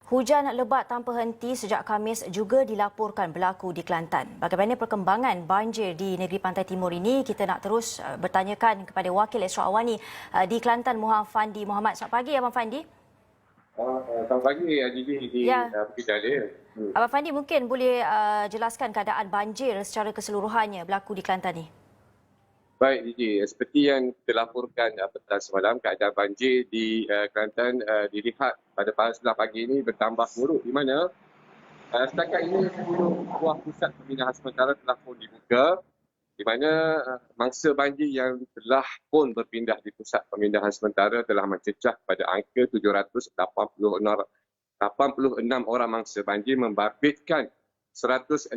Hujan lebat tanpa henti sejak Khamis juga dilaporkan berlaku di Kelantan. Bagaimana perkembangan banjir di negeri Pantai Timur ini? Kita nak terus bertanyakan kepada Wakil Esra Awani di Kelantan, Muhammad Fandi Muhammad. Selamat pagi, Abang Fandi. Selamat pagi, Gigi di Bukit Jalil. Abang Fandi, mungkin boleh jelaskan keadaan banjir secara keseluruhannya berlaku di Kelantan ni? Baik, Gigi. Seperti yang dilaporkan petang semalam, keadaan banjir di Kelantan dilihat pada sebelah pagi ini bertambah buruk, di mana setakat ini 10 buah pusat pemindahan sementara telah pun dibuka, di mana mangsa banjir yang telah pun berpindah di pusat pemindahan sementara telah mencecah pada angka 786 orang mangsa banjir, membabitkan 167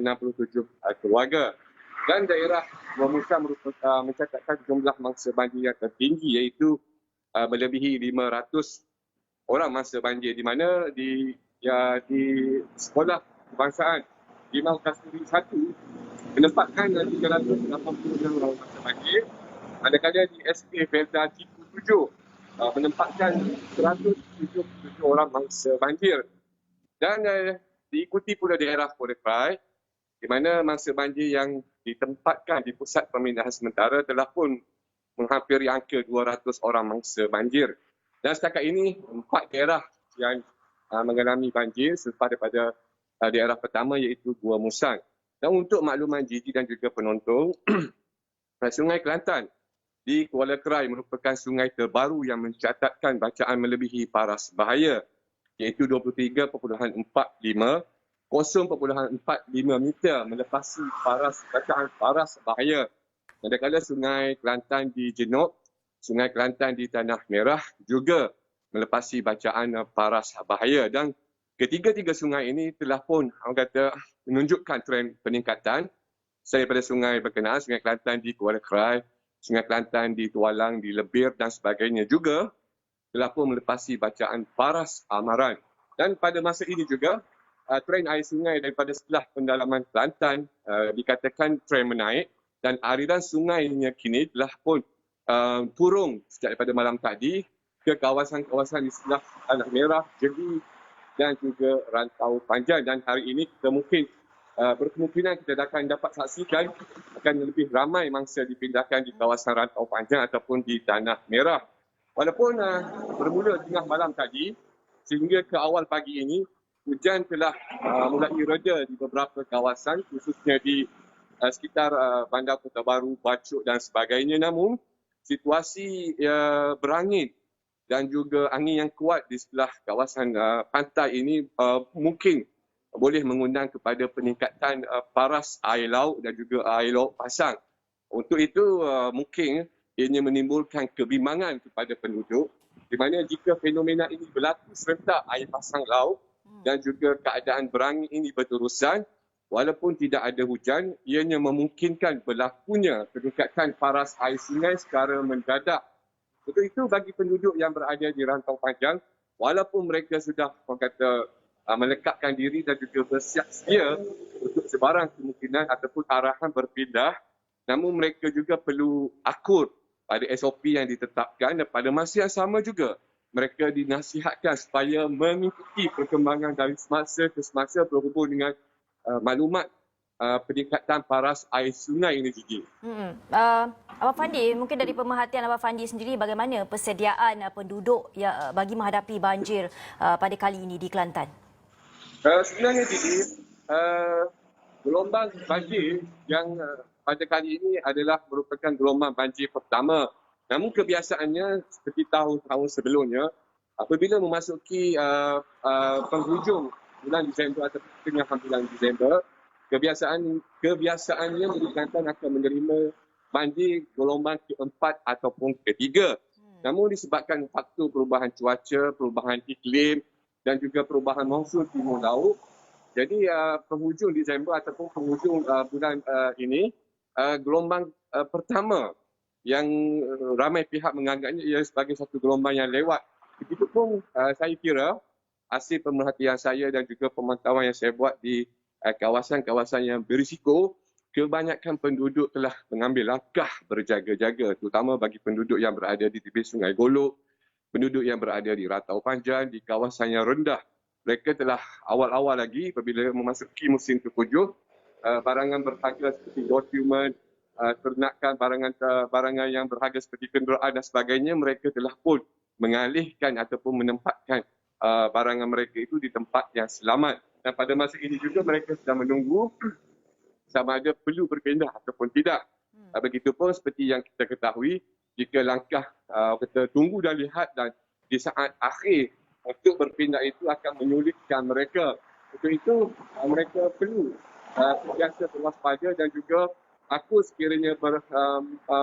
keluarga. Dan daerah Musa merupakan mencatatkan jumlah mangsa banjir yang tertinggi, iaitu melebihi 500 orang mangsa banjir, di mana di sekolah kebangsaan Limau Kasturi 1 menempatkan 386 orang mangsa banjir, manakala di SK Felda Ciku 7 menempatkan 177 orang mangsa banjir. Dan diikuti pula daerah Porekrai, di mana mangsa banjir yang ditempatkan di pusat pemindahan sementara telah pun menghampiri angka 200 orang mangsa banjir. Dan setakat ini 4 daerah yang mengalami banjir selepas daripada daerah pertama, iaitu Gua Musang. Dan untuk makluman Gigi dan juga penonton, Sungai Kelantan di Kuala Krai merupakan sungai terbaru yang mencatatkan bacaan melebihi paras bahaya, iaitu 23.45 0.45 meter melepasi bacaan paras bahaya. Manakala Sungai Kelantan di Jenok, Sungai Kelantan di Tanah Merah juga melepasi bacaan paras bahaya. Dan ketiga-tiga sungai ini telah pun menunjukkan trend peningkatan daripada sungai berkenaan. Sungai Kelantan di Kuala Krai, Sungai Kelantan di Tualang, di Lebir dan sebagainya juga telah pun melepasi bacaan paras amaran. Dan pada masa ini juga trend air sungai daripada setelah pendalaman Kelantan dikatakan trend menaik, dan aliran sungainya kini telah pun turun sejak daripada malam tadi ke kawasan-kawasan di sebelah Tanah Merah, Jeli dan juga Rantau Panjang. Dan hari ini kita mungkin berkemungkinan kita akan dapat saksikan akan lebih ramai mangsa dipindahkan di kawasan Rantau Panjang ataupun di Tanah Merah. Walaupun bermula tengah malam tadi sehingga ke awal pagi ini, hujan telah mulai reda di beberapa kawasan, khususnya di sekitar Bandar Kota Baru, Bacok dan sebagainya. Namun, situasi berangin dan juga angin yang kuat di sebelah kawasan pantai ini mungkin boleh mengundang kepada peningkatan paras air laut dan juga air laut pasang. Untuk itu, mungkin ianya menimbulkan kebimbangan kepada penduduk, di mana jika fenomena ini berlaku serentak air pasang laut dan juga keadaan berangin ini berterusan, walaupun tidak ada hujan, ianya memungkinkan berlakunya peningkatan paras air sungai secara mendadak. Untuk itu, bagi penduduk yang berada di Rantau Panjang, walaupun mereka sudah melekatkan diri dan juga bersiap sedia untuk sebarang kemungkinan ataupun arahan berpindah, namun mereka juga perlu akur pada SOP yang ditetapkan, dan pada masa yang sama juga mereka dinasihatkan supaya mengikuti perkembangan dari semasa ke semasa berhubung dengan maklumat peningkatan paras air sungai ini, Gigi. Abang Fandi, mungkin dari pemerhatian Abang Fandi sendiri, bagaimana persediaan penduduk bagi menghadapi banjir pada kali ini di Kelantan? Sebenarnya, Gigi, gelombang banjir yang pada kali ini adalah merupakan gelombang banjir pertama. Namun kebiasaannya seperti tahun-tahun sebelumnya, apabila memasuki penghujung bulan Disember atau tengah bulan Disember, kebiasaannya di Kelantan akan menerima banjir gelombang keempat ataupun ketiga. Namun disebabkan faktor perubahan cuaca, perubahan iklim dan juga perubahan monsun timur laut, jadi penghujung Disember ataupun penghujung bulan ini, gelombang pertama yang ramai pihak menganggapnya ia sebagai satu gelombang yang lewat. Begitupun saya kira hasil pemerhatian saya dan juga pemantauan yang saya buat di kawasan-kawasan yang berisiko, kebanyakan penduduk telah mengambil langkah berjaga-jaga, terutama bagi penduduk yang berada di tepi Sungai Golok, penduduk yang berada di Rantau Panjang, di kawasan yang rendah mereka telah awal-awal lagi apabila memasuki musim tengkujuh, barangan berharga seperti dokumen, ternakan, barangan yang berharga seperti kenderaan dan sebagainya, mereka telah pun mengalihkan ataupun menempatkan barangan mereka itu di tempat yang selamat. Dan pada masa ini juga mereka sedang menunggu sama ada perlu berpindah ataupun tidak. Begitupun seperti yang kita ketahui, jika langkah kita tunggu dan lihat dan di saat akhir untuk berpindah itu akan menyulitkan mereka. Untuk itu mereka perlu sentiasa berwaspada dan juga takut sekiranya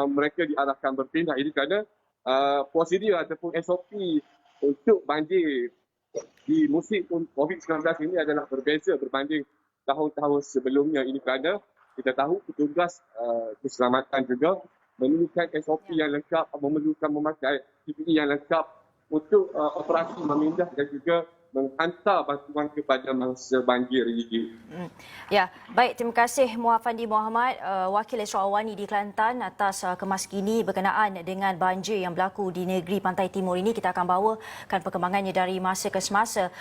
mereka diarahkan berpindah. Ini kerana prosedur ataupun SOP untuk banjir di musim COVID-19 ini adalah berbeza berbanding tahun-tahun sebelumnya. Ini kerana kita tahu petugas keselamatan juga memerlukan SOP yang lengkap, memerlukan memakai PPE yang lengkap untuk operasi memindah dan juga menghantar bantuan kepada mangsa banjir ini. Ya, baik. Terima kasih Muhafandi Mohamad, Wakil Esro Awani di Kelantan atas kemas kini berkenaan dengan banjir yang berlaku di negeri Pantai Timur ini. Kita akan bawakan perkembangannya dari masa ke semasa.